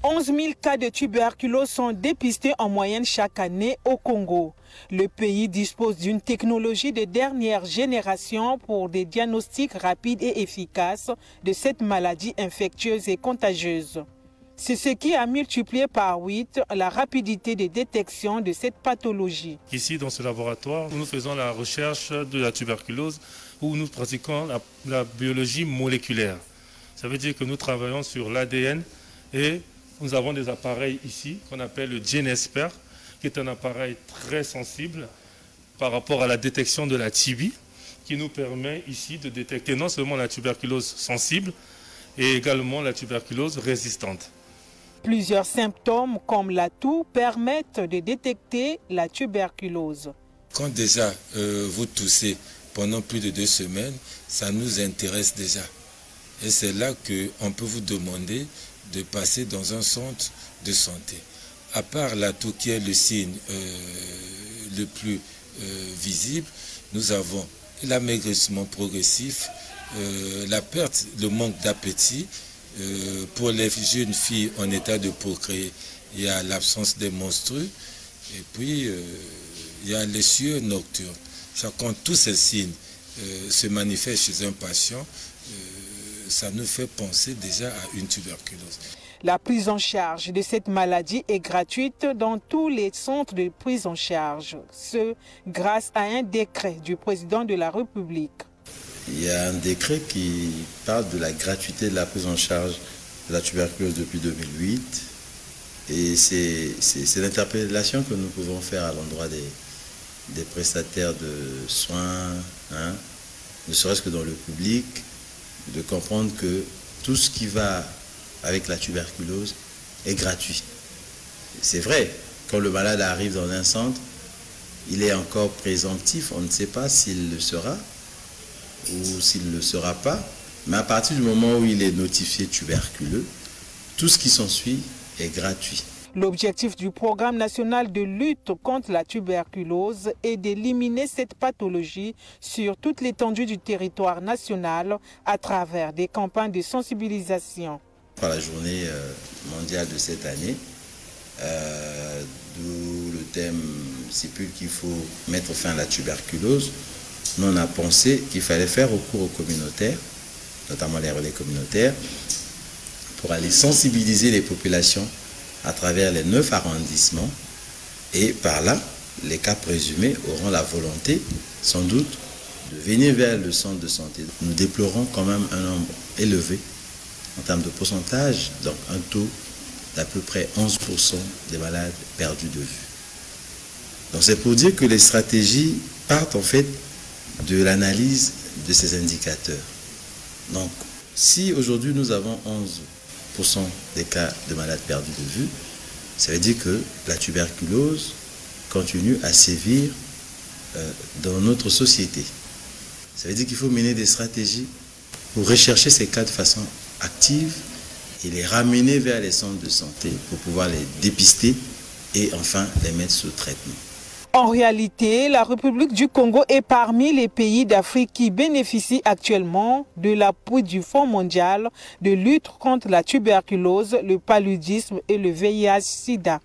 11 000 cas de tuberculose sont dépistés en moyenne chaque année au Congo. Le pays dispose d'une technologie de dernière génération pour des diagnostics rapides et efficaces de cette maladie infectieuse et contagieuse. C'est ce qui a multiplié par 8 la rapidité de détection de cette pathologie. Ici, dans ce laboratoire, nous faisons la recherche de la tuberculose, où nous pratiquons la biologie moléculaire. Ça veut dire que nous travaillons sur l'ADN et nous avons des appareils ici qu'on appelle le GeneXpert, qui est un appareil très sensible par rapport à la détection de la TB, qui nous permet ici de détecter non seulement la tuberculose sensible, et également la tuberculose résistante. Plusieurs symptômes comme la toux permettent de détecter la tuberculose. Quand déjà vous toussez pendant plus de 2 semaines, ça nous intéresse déjà. Et c'est là qu'on peut vous demander de passer dans un centre de santé. À part la toux qui est le signe le plus visible, nous avons l'amaigrissement progressif, la perte, le manque d'appétit. Pour les jeunes filles en état de procréer, il y a l'absence des menstrues et puis il y a les sueurs nocturnes. Quand tous ces signes se manifestent chez un patient, ça nous fait penser déjà à une tuberculose. La prise en charge de cette maladie est gratuite dans tous les centres de prise en charge, ce grâce à un décret du président de la République. Il y a un décret qui parle de la gratuité de la prise en charge de la tuberculose depuis 2008. Et c'est l'interpellation que nous pouvons faire à l'endroit des prestataires de soins, ne serait-ce que dans le public, de comprendre que tout ce qui va avec la tuberculose est gratuit. C'est vrai, quand le malade arrive dans un centre, il est encore présomptif, on ne sait pas s'il le sera ou s'il ne le sera pas, mais à partir du moment où il est notifié tuberculeux, tout ce qui s'ensuit est gratuit. L'objectif du programme national de lutte contre la tuberculose est d'éliminer cette pathologie sur toute l'étendue du territoire national à travers des campagnes de sensibilisation. Pour la journée mondiale de cette année, d'où le thème stipule qu'il faut mettre fin à la tuberculose, nous on a pensé qu'il fallait faire recours aux communautaires, notamment les relais communautaires, pour aller sensibiliser les populations à travers les 9 arrondissements. Et par là, les cas présumés auront la volonté, sans doute, de venir vers le centre de santé. Nous déplorons quand même un nombre élevé en termes de pourcentage, donc un taux d'à peu près 11% des malades perdus de vue. Donc c'est pour dire que les stratégies partent en fait de l'analyse de ces indicateurs. Donc, si aujourd'hui nous avons 11% des cas de malades perdus de vue, ça veut dire que la tuberculose continue à sévir dans notre société. Ça veut dire qu'il faut mener des stratégies pour rechercher ces cas de façon active et les ramener vers les centres de santé pour pouvoir les dépister et enfin les mettre sous traitement. En réalité, la République du Congo est parmi les pays d'Afrique qui bénéficient actuellement de l'appui du Fonds mondial de lutte contre la tuberculose, le paludisme et le VIH-Sida.